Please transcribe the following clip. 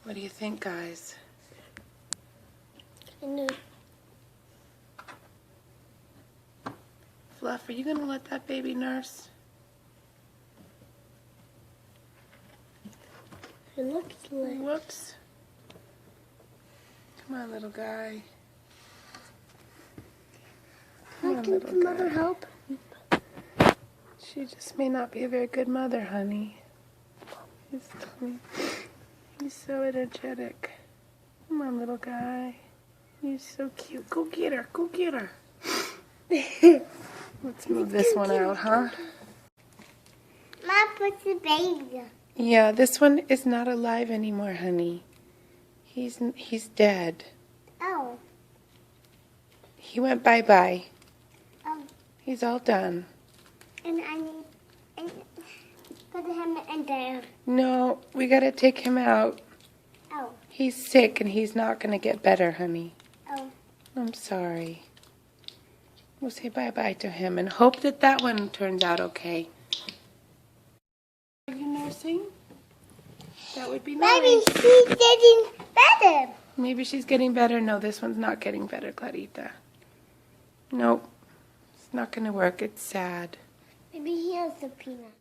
What do you think, guys? I know. Fluff, are you going to let that baby nurse? It looks like. Whoops. Come on, little guy. Come on, Can little the mother guy. help? She just may not be a very good mother, honey. He's so energetic. Come on, little guy. He's so cute. Go get her. Go get her. Let's move this one out, huh? Mom, puts the baby. Yeah, this one is not alive anymore, honey. He's dead. Oh. He went bye-bye. Oh. He's all done. And I need put him in there. No, we gotta take him out. Oh. He's sick and he's not gonna get better, honey. Oh. I'm sorry. We'll say bye-bye to him and hope that that one turns out okay. Are you nursing? That would be nice. Maybe she's getting better. Maybe she's getting better. No, this one's not getting better, Clarita. Nope. It's not gonna work. It's sad. Maybe here's the peanut.